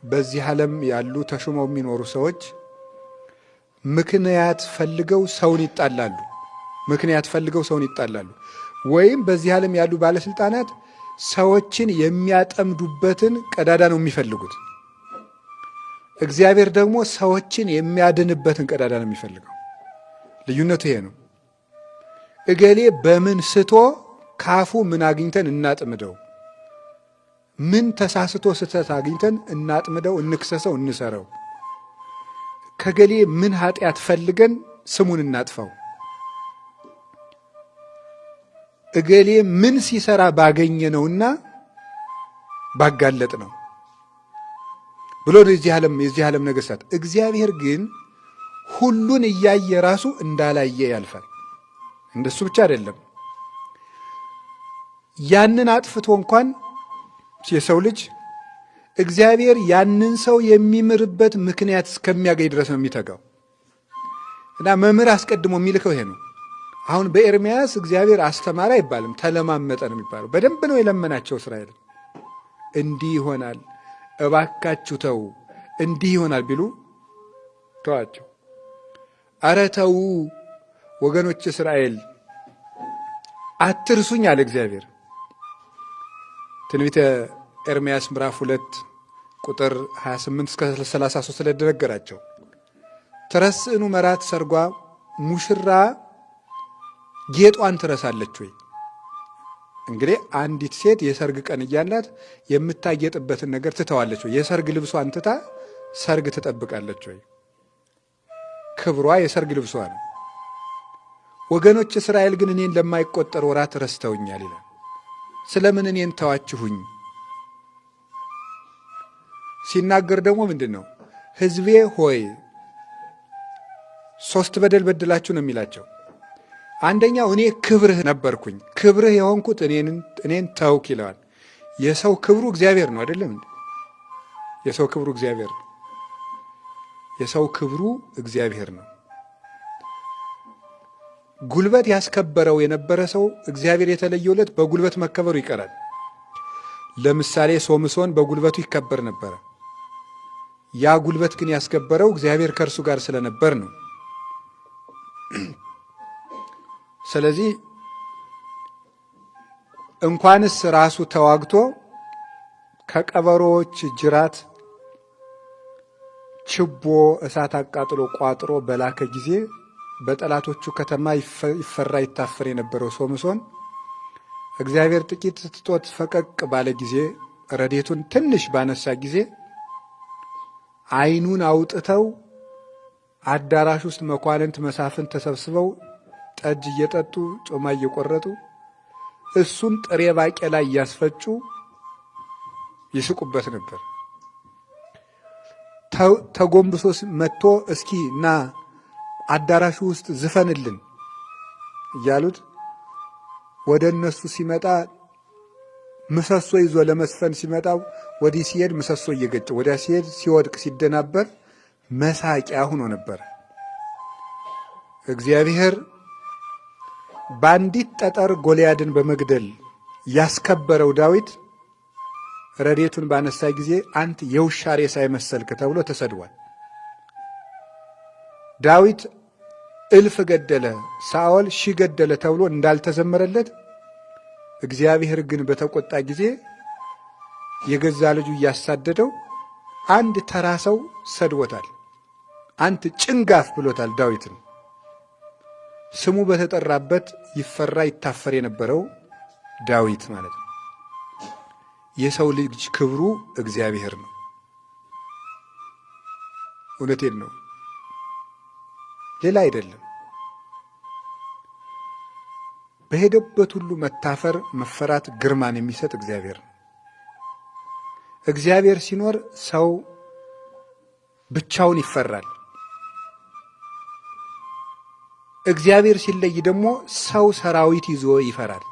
በዚህ ዓለም ያሉ ተሾመው የሚኖሩ ሰዎች ምክንያት ፈልገው ሰውን ይጣላሉ። ወይም በዚህ ዓለም ያሉ ባለስልጣናት ሰዎችን የሚያጠምዱበትን ቀዳዳ ነው የሚፈልጉት። እግዚአብሔር ደግሞ ሰዎችን የሚያድንበትን ቀዳዳ ነው የሚፈልገው። ልዩነቱ ይሄ ነው። እገሌ በምን ስቶ ካፉ ምን አግኝተን እናጥምደው፣ ምን ተሳስቶ ስተት አግኝተን እናጥምደው፣ እንክሰሰው፣ እንሰረው፣ ከገሌ ምን ኃጢአት ፈልገን ስሙን እናጥፋው፣ እገሌ ምን ሲሰራ ባገኘ ነውና ባጋለጥ ነው ብሎ የዚህ ዓለም ነገሥታት። እግዚአብሔር ግን ሁሉን እያየ ራሱ እንዳላየ ያልፋል። እንደሱ ብቻ አይደለም፣ ያንን አጥፍቶ እንኳን የሰው ልጅ እግዚአብሔር ያንን ሰው የሚምርበት ምክንያት እስከሚያገኝ ድረስ ነው የሚተጋው። እና መምህር አስቀድሞ የሚልከው ይሄ ነው። አሁን በኤርምያስ እግዚአብሔር አስተማረ አይባልም፣ ተለማመጠ ነው የሚባለው። በደንብ ነው የለመናቸው እስራኤል። እንዲህ ይሆናል እባካችሁ ተው፣ እንዲህ ይሆናል ቢሉ ተዋቸው። አረ ተው ወገኖች እስራኤል አትርሱኝ አለ እግዚአብሔር። ትንቢተ ኤርምያስ ምዕራፍ 2 ቁጥር 28 እስከ 33 ላይ ደረገራቸው። ትረስእኑ መራት ሰርጓ፣ ሙሽራ ጌጧን ትረሳለች ወይ? እንግዲህ አንዲት ሴት የሰርግ ቀን እያላት የምታጌጥበትን ነገር ትተዋለች ወይ? የሰርግ ልብሷን ትታ ሰርግ ትጠብቃለች ወይ? ክብሯ የሰርግ ልብሷ ነው። ወገኖች እስራኤል ግን እኔን ለማይቆጠር ወራት ረስተውኛል ይላል። ስለምን እኔን ተዋችሁኝ? ሲናገር ደግሞ ምንድን ነው? ሕዝቤ ሆይ 3 በደል በድላችሁ ነው የሚላቸው። አንደኛው እኔ ክብርህ ነበርኩኝ፣ ክብርህ የሆንኩት እኔን ተውክ ይለዋል። የሰው ክብሩ እግዚአብሔር ነው አይደለም? የሰው ክብሩ እግዚአብሔር ነው። የሰው ክብሩ እግዚአብሔር ነው። ጉልበት ያስከበረው የነበረ ሰው እግዚአብሔር የተለየለት በጉልበት መከበሩ ይቀራል። ለምሳሌ ሶምሶን በጉልበቱ ይከበር ነበረ። ያ ጉልበት ግን ያስከበረው እግዚአብሔር ከእርሱ ጋር ስለነበር ነው። ስለዚህ እንኳንስ ራሱ ተዋግቶ ከቀበሮዎች ጅራት ችቦ እሳት አቃጥሎ ቋጥሮ በላከ ጊዜ በጠላቶቹ ከተማ ይፈራ ይታፈር የነበረው ሶምሶን እግዚአብሔር ጥቂት ትቶት ፈቀቅ ባለ ጊዜ፣ ረዴቱን ትንሽ ባነሳ ጊዜ ዓይኑን አውጥተው አዳራሽ ውስጥ መኳንንት መሳፍንት ተሰብስበው ጠጅ እየጠጡ ጮማ እየቆረጡ እሱን ጥሬ ባቄላ እያስፈጩ ይስቁበት ነበር። ተጎንብሶ መጥቶ እስኪ ና አዳራሹ ውስጥ ዝፈንልን እያሉት ወደ እነሱ ሲመጣ ምሰሶ ይዞ ለመስፈን ሲመጣ ወዲህ ሲሄድ ምሰሶ እየገጨ ወዲያ ሲሄድ ሲወድቅ ሲደናበር መሳቂያ ሆኖ ነበር። እግዚአብሔር በአንዲት ጠጠር ጎልያድን በመግደል ያስከበረው ዳዊት ረዴቱን ባነሳ ጊዜ አንተ የውሻ ሬሳ የመሰልክ ተብሎ ተሰድቧል። ዳዊት 1000 ገደለ፣ ሳኦል 1000 ገደለ ተብሎ እንዳልተዘመረለት እግዚአብሔር ግን በተቆጣ ጊዜ የገዛ ልጁ እያሳደደው አንድ ተራ ሰው ሰድቦታል። አንተ ጭንጋፍ ብሎታል ዳዊትን። ስሙ በተጠራበት ይፈራ ይታፈር የነበረው ዳዊት ማለት ነው። የሰው ልጅ ክብሩ እግዚአብሔር ነው። እውነቴን ነው፣ ሌላ አይደለም። በሄደበት ሁሉ መታፈር፣ መፈራት፣ ግርማን የሚሰጥ እግዚአብሔር ነው። እግዚአብሔር ሲኖር ሰው ብቻውን ይፈራል። እግዚአብሔር ሲለይ ደግሞ ሰው ሰራዊት ይዞ ይፈራል።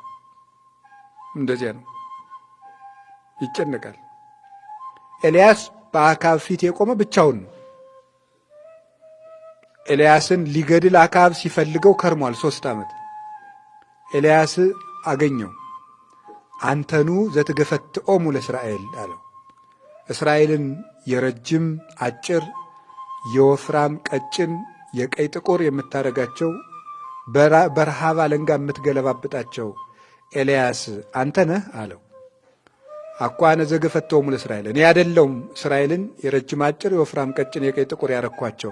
እንደዚያ ነው፣ ይጨነቃል። ኤልያስ በአካብ ፊት የቆመ ብቻውን ነው። ኤልያስን ሊገድል አካብ ሲፈልገው ከርሟል 3 ዓመት። ኤልያስ አገኘው። አንተኑ ዘትገፈትኦሙ ለእስራኤል አለው። እስራኤልን የረጅም አጭር፣ የወፍራም ቀጭን፣ የቀይ ጥቁር የምታደርጋቸው በረሃብ አለንጋ የምትገለባብጣቸው ኤልያስ አንተ ነህ አለው። አኳነ ዘገፈተውሙ ለእስራኤል፣ እኔ አይደለሁም እስራኤልን የረጅም አጭር፣ የወፍራም ቀጭን፣ የቀይ ጥቁር ያረኳቸው፣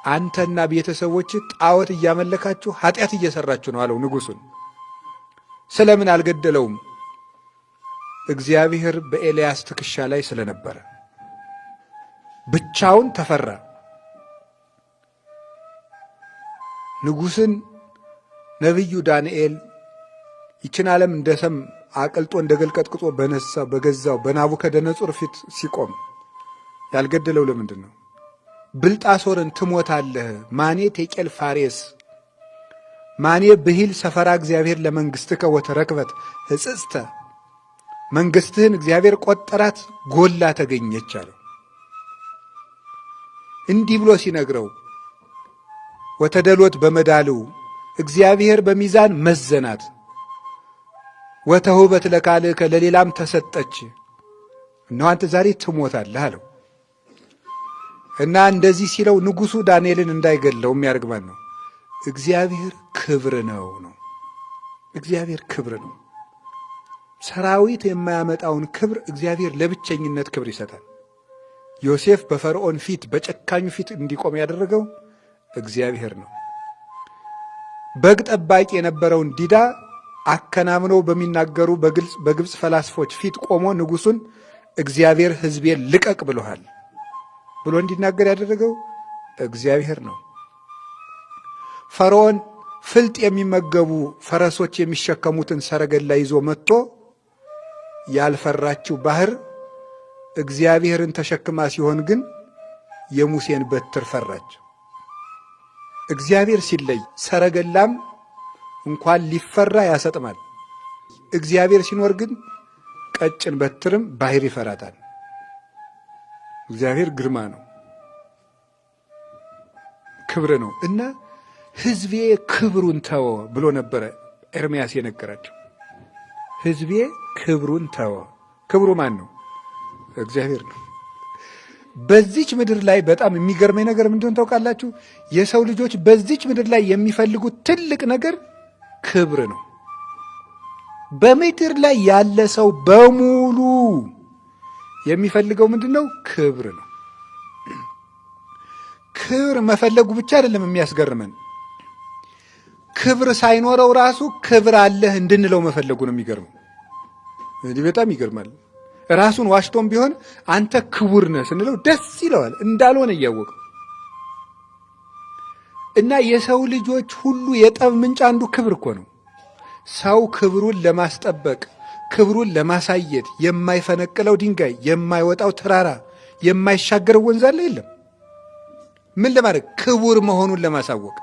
አንተና ቤተሰቦች ጣዖት እያመለካችሁ ኃጢአት እየሰራችሁ ነው አለው ንጉሡን። ስለምን አልገደለውም? እግዚአብሔር በኤልያስ ትከሻ ላይ ስለነበረ ብቻውን ተፈራ። ንጉሥን ነቢዩ ዳንኤል ይችን ዓለም እንደ ሰም አቅልጦ እንደ ገል ቀጥቅጦ በነሳው በገዛው በናቡከደነጾር ፊት ሲቆም ያልገደለው ለምንድን ነው? ብልጣሶርን ትሞታለህ፣ ማኔ ቴቄል ፋሬስ ማኔ ብሂል ሰፈራ እግዚአብሔር ለመንግሥትከ ወተረክበት ሕጽጽተ፣ መንግሥትህን እግዚአብሔር ቆጠራት ጎላ ተገኘች አለው። እንዲህ ብሎ ሲነግረው ወተደሎት በመዳልው እግዚአብሔር በሚዛን መዘናት፣ ወተውበት ለካልከ ለሌላም ተሰጠች፣ እነሆ አንተ ዛሬ ትሞታለህ አለው። እና እንደዚህ ሲለው ንጉሡ ዳንኤልን እንዳይገለው የሚያደርግ ማን ነው? እግዚአብሔር ክብር ነው። እግዚአብሔር ክብር ነው። ሰራዊት የማያመጣውን ክብር እግዚአብሔር ለብቸኝነት ክብር ይሰጣል። ዮሴፍ በፈርዖን ፊት በጨካኙ ፊት እንዲቆም ያደረገው እግዚአብሔር ነው። በግ ጠባቂ የነበረውን ዲዳ አከናምነው በሚናገሩ በግብፅ ፈላስፎች ፊት ቆሞ ንጉሡን እግዚአብሔር ሕዝቤን ልቀቅ ብሎሃል ብሎ እንዲናገር ያደረገው እግዚአብሔር ነው። ፈርዖን ፍልጥ የሚመገቡ ፈረሶች የሚሸከሙትን ሰረገላ ይዞ መጥቶ ያልፈራችው ባህር እግዚአብሔርን ተሸክማ ሲሆን ግን የሙሴን በትር ፈራች። እግዚአብሔር ሲለይ ሰረገላም እንኳን ሊፈራ ያሰጥማል። እግዚአብሔር ሲኖር ግን ቀጭን በትርም ባህር ይፈራታል። እግዚአብሔር ግርማ ነው፣ ክብር ነው። እና ሕዝቤ ክብሩን ተወ ብሎ ነበረ ኤርምያስ የነገራቸው። ሕዝቤ ክብሩን ተወ። ክብሩ ማን ነው? እግዚአብሔር ነው። በዚች ምድር ላይ በጣም የሚገርመኝ ነገር ምንድን ታውቃላችሁ? የሰው ልጆች በዚች ምድር ላይ የሚፈልጉት ትልቅ ነገር ክብር ነው። በምድር ላይ ያለ ሰው በሙሉ የሚፈልገው ምንድን ነው? ክብር ነው። ክብር መፈለጉ ብቻ አይደለም የሚያስገርመን፣ ክብር ሳይኖረው ራሱ ክብር አለህ እንድንለው መፈለጉ ነው የሚገርመው። እንዲህ በጣም ይገርማል። ራሱን ዋሽቶም ቢሆን አንተ ክቡር ነህ ስንለው ደስ ይለዋል እንዳልሆነ እያወቀው። እና የሰው ልጆች ሁሉ የጠብ ምንጭ አንዱ ክብር እኮ ነው። ሰው ክብሩን ለማስጠበቅ ክብሩን ለማሳየት የማይፈነቅለው ድንጋይ፣ የማይወጣው ተራራ፣ የማይሻገረው ወንዝ አለ የለም። ምን ለማድረግ? ክቡር መሆኑን ለማሳወቅ።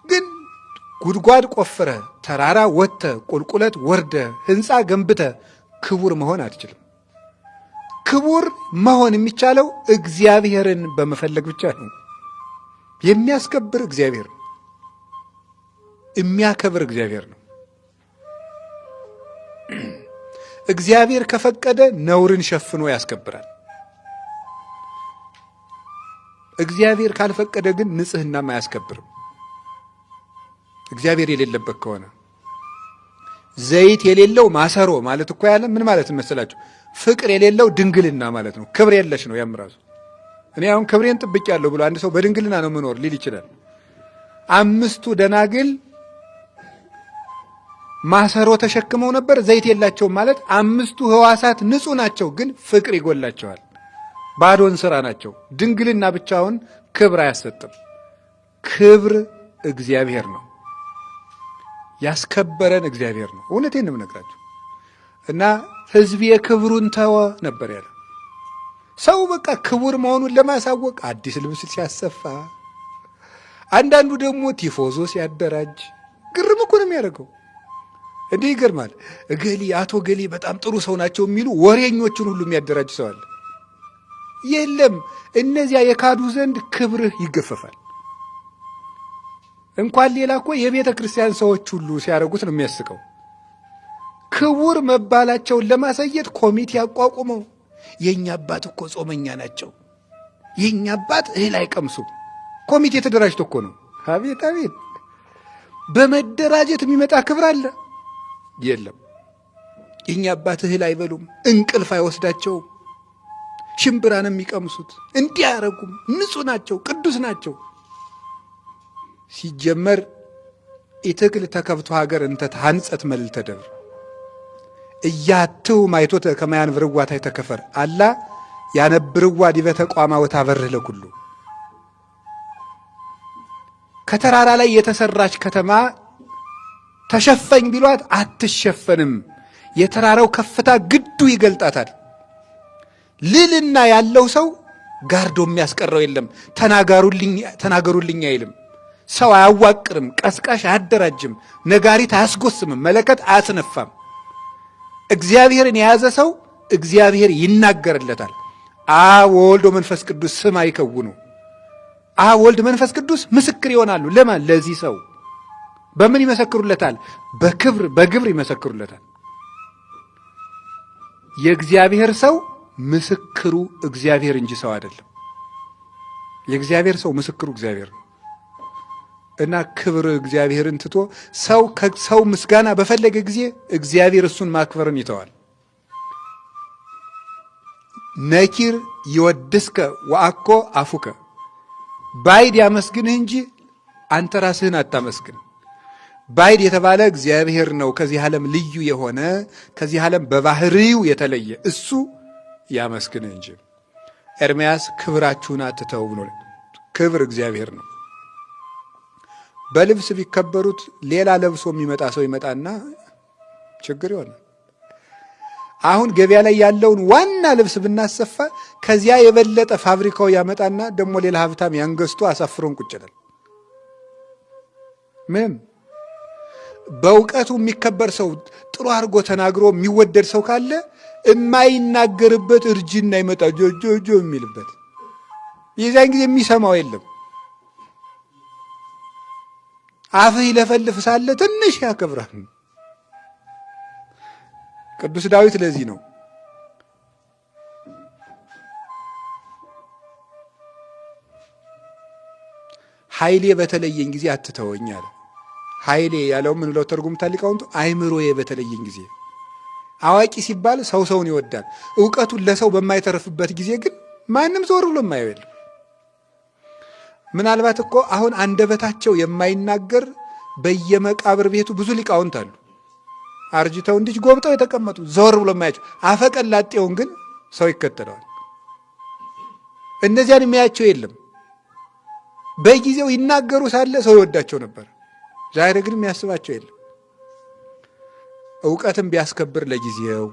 ግን ጉድጓድ ቆፍረ፣ ተራራ ወጥተ፣ ቁልቁለት ወርደ፣ ህንፃ ገንብተ ክቡር መሆን አትችልም። ክቡር መሆን የሚቻለው እግዚአብሔርን በመፈለግ ብቻ ነው። የሚያስከብር እግዚአብሔር ነው። የሚያከብር እግዚአብሔር ነው። እግዚአብሔር ከፈቀደ ነውርን ሸፍኖ ያስከብራል። እግዚአብሔር ካልፈቀደ ግን ንጽህናም አያስከብርም። እግዚአብሔር የሌለበት ከሆነ ዘይት የሌለው ማሰሮ ማለት እኮ ያለ ምን ማለት መሰላችሁ? ፍቅር የሌለው ድንግልና ማለት ነው። ክብር የለሽ ነው ያም ራሱ። እኔ አሁን ክብሬን ጥብቄያለሁ ብሎ አንድ ሰው በድንግልና ነው መኖር ሊል ይችላል። አምስቱ ደናግል ማሰሮ ተሸክመው ነበር፣ ዘይት የላቸውም ማለት አምስቱ ሕዋሳት ንጹህ ናቸው፣ ግን ፍቅር ይጎላቸዋል። ባዶን ስራ ናቸው። ድንግልና ብቻውን ክብር አያሰጥም። ክብር እግዚአብሔር ነው። ያስከበረን እግዚአብሔር ነው። እውነቴን ነው የምነግራችሁ። እና ሕዝቤ ክብሩን ተወ ነበር ያለ። ሰው በቃ ክቡር መሆኑን ለማሳወቅ አዲስ ልብስ ሲያሰፋ፣ አንዳንዱ ደግሞ ቲፎዞ ሲያደራጅ ግርም እኮ ነው የሚያደርገው። እንዲህ ይገርማል። እገሌ አቶ ገሌ በጣም ጥሩ ሰው ናቸው የሚሉ ወሬኞችን ሁሉ የሚያደራጅ ሰው አለ። የለም፣ እነዚያ የካዱ ዘንድ ክብርህ ይገፈፋል። እንኳን ሌላ እኮ የቤተ ክርስቲያን ሰዎች ሁሉ ሲያደርጉት ነው የሚያስቀው። ክቡር መባላቸውን ለማሳየት ኮሚቴ አቋቁመው የኛ አባት እኮ ጾመኛ ናቸው፣ የኛ አባት እህል አይቀምሱም። ኮሚቴ ተደራጅቶ እኮ ነው። አቤት አቤት! በመደራጀት የሚመጣ ክብር አለ? የለም። የኛ አባት እህል አይበሉም፣ እንቅልፍ አይወስዳቸውም፣ ሽምብራ ነው የሚቀምሱት፣ እንዲያረጉም ንጹህ ናቸው፣ ቅዱስ ናቸው። ሲጀመር ኢትክል ተከብቶ ሀገር እንተ ታንጸት መልዕልተ ደብር እያትው ማይቶተ ከማያንብርዋ ታይተከፈር አላ ያነብርዋ ዲበ ተቋማ ወታበርህ ለኩሉ። ከተራራ ላይ የተሰራች ከተማ ተሸፈኝ ቢሏት አትሸፈንም። የተራራው ከፍታ ግዱ ይገልጣታል። ልልና ያለው ሰው ጋርዶ የሚያስቀረው የለም። ተናገሩልኝ አይልም። ሰው አያዋቅርም፣ ቀስቃሽ አያደራጅም፣ ነጋሪት አያስጎስምም፣ መለከት አያስነፋም። እግዚአብሔርን የያዘ ሰው እግዚአብሔር ይናገርለታል። አብ ወልድ ወመንፈስ ቅዱስ ስም አይከውኑ። አብ ወልድ መንፈስ ቅዱስ ምስክር ይሆናሉ። ለማን? ለዚህ ሰው። በምን ይመሰክሩለታል? በክብር በግብር ይመሰክሩለታል። የእግዚአብሔር ሰው ምስክሩ እግዚአብሔር እንጂ ሰው አይደለም። የእግዚአብሔር ሰው ምስክሩ እግዚአብሔር ነው እና ክብር እግዚአብሔርን ትቶ ሰው ምስጋና በፈለገ ጊዜ እግዚአብሔር እሱን ማክበርን ይተዋል። ነኪር ይወድስከ ወአኮ አፉከ፣ ባይድ ያመስግንህ እንጂ አንተ ራስህን አታመስግን። ባይድ የተባለ እግዚአብሔር ነው፣ ከዚህ ዓለም ልዩ የሆነ ከዚህ ዓለም በባህሪው የተለየ እሱ ያመስግንህ እንጂ። ኤርምያስ ክብራችሁን አትተው ብሎ፣ ክብር እግዚአብሔር ነው። በልብስ ቢከበሩት ሌላ ለብሶ የሚመጣ ሰው ይመጣና ችግር ይሆናል። አሁን ገበያ ላይ ያለውን ዋና ልብስ ብናሰፋ ከዚያ የበለጠ ፋብሪካው ያመጣና ደግሞ ሌላ ሀብታም ያንገስቶ አሳፍሮን ቁጭ ይላል። ምንም በእውቀቱ የሚከበር ሰው ጥሩ አድርጎ ተናግሮ የሚወደድ ሰው ካለ የማይናገርበት እርጅና ይመጣ ጆጆጆ የሚልበት የዚያን ጊዜ የሚሰማው የለም። አፍህ ይለፈልፍ ሳለ ትንሽ ያከብራል። ቅዱስ ዳዊት ለዚህ ነው ኃይሌ በተለየኝ ጊዜ አትተወኝ አለ። ኃይሌ ያለው ምን ብለው ተርጉምታ ሊቃውንቱ? አይምሮዬ በተለየኝ ጊዜ። አዋቂ ሲባል ሰውን ይወዳል። ዕውቀቱን ለሰው በማይተርፍበት ጊዜ ግን ማንም ዞር ብሎ የማየው የለም። ምናልባት እኮ አሁን አንደበታቸው የማይናገር በየመቃብር ቤቱ ብዙ ሊቃውንት አሉ። አርጅተው እንዲህ ጎብጠው የተቀመጡ ዘወር ብሎ የማያቸው። አፈቀላጤውን ግን ሰው ይከተለዋል። እነዚያን የሚያቸው የለም። በጊዜው ይናገሩ ሳለ ሰው ይወዳቸው ነበር። ዛሬ ግን የሚያስባቸው የለም። ዕውቀትም ቢያስከብር ለጊዜው፣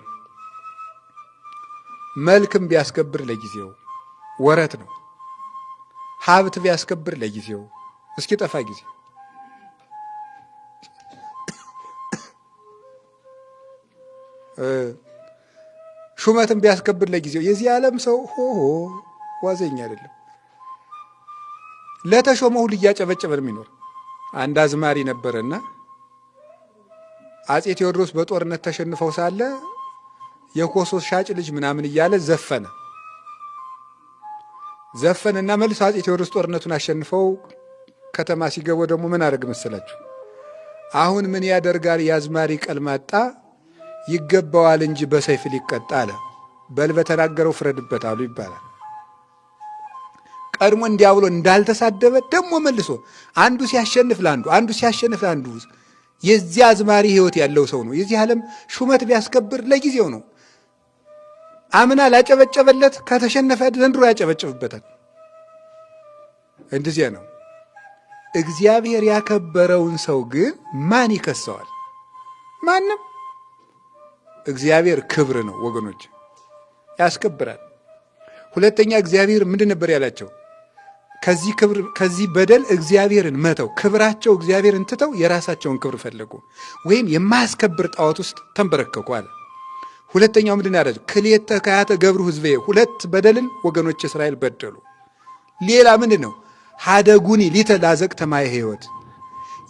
መልክም ቢያስከብር ለጊዜው ወረት ነው። ሀብት ቢያስከብር ለጊዜው እስኪ ጠፋ ጊዜ፣ ሹመትም ቢያስከብር ለጊዜው። የዚህ ዓለም ሰው ሆሆ ዋዘኛ አይደለም። ለተሾመው ሁሉ እያጨበጨበ የሚኖር አንድ አዝማሪ ነበረና አጼ ቴዎድሮስ በጦርነት ተሸንፈው ሳለ የኮሶ ሻጭ ልጅ ምናምን እያለ ዘፈነና መልሶ አጼ ቴዎድሮስ ጦርነቱን አሸንፈው ከተማ ሲገቡ ደግሞ ምን አደረግ መሰላችሁ? አሁን ምን ያደርጋል የአዝማሪ ቀልማጣ ይገባዋል እንጂ በሰይፍ ሊቀጣ አለ። በል በተናገረው ፍረድበት አሉ ይባላል። ቀድሞ እንዲያብሎ እንዳልተሳደበ ደግሞ መልሶ አንዱ ሲያሸንፍ ለአንዱ የዚህ አዝማሪ ሕይወት ያለው ሰው ነው። የዚህ ዓለም ሹመት ቢያስከብር ለጊዜው ነው። አምና ላጨበጨበለት ከተሸነፈ ዘንድሮ ያጨበጭብበታል። እንደዚያ ነው። እግዚአብሔር ያከበረውን ሰው ግን ማን ይከሰዋል? ማንም። እግዚአብሔር ክብር ነው ወገኖች፣ ያስከብራል። ሁለተኛ እግዚአብሔር ምንድን ነበር ያላቸው? ከዚህ በደል እግዚአብሔርን መተው፣ ክብራቸው እግዚአብሔርን ትተው የራሳቸውን ክብር ፈለጉ፣ ወይም የማያስከብር ጣዖት ውስጥ ተንበረከኩ አለ። ሁለተኛው ምንድን ያደረገው? ክልኤተ ከያተ ገብሩ ሕዝቤ፣ ሁለት በደልን ወገኖች እስራኤል በደሉ። ሌላ ምንድን ነው? ሀደጉኒ ሊተ ላዘቅተ ማየ ሕይወት፣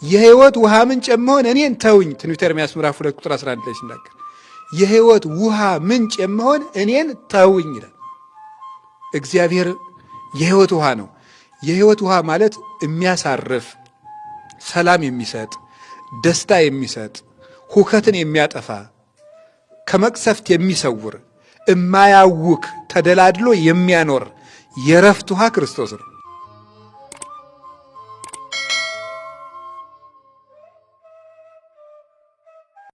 የሕይወት ውሃ ምንጭ የምሆን እኔን ተውኝ። ትንቢተ ኤርምያስ ምዕራፍ 2 ቁጥር 11 ላይ ሲናገር የሕይወት ውሃ ምንጭ የምሆን እኔን ተውኝ ይላል። እግዚአብሔር የሕይወት ውሃ ነው። የሕይወት ውሃ ማለት የሚያሳርፍ፣ ሰላም የሚሰጥ፣ ደስታ የሚሰጥ፣ ሁከትን የሚያጠፋ፣ ከመቅሰፍት የሚሰውር፣ እማያውክ ተደላድሎ የሚያኖር የረፍት ውሃ ክርስቶስ ነው።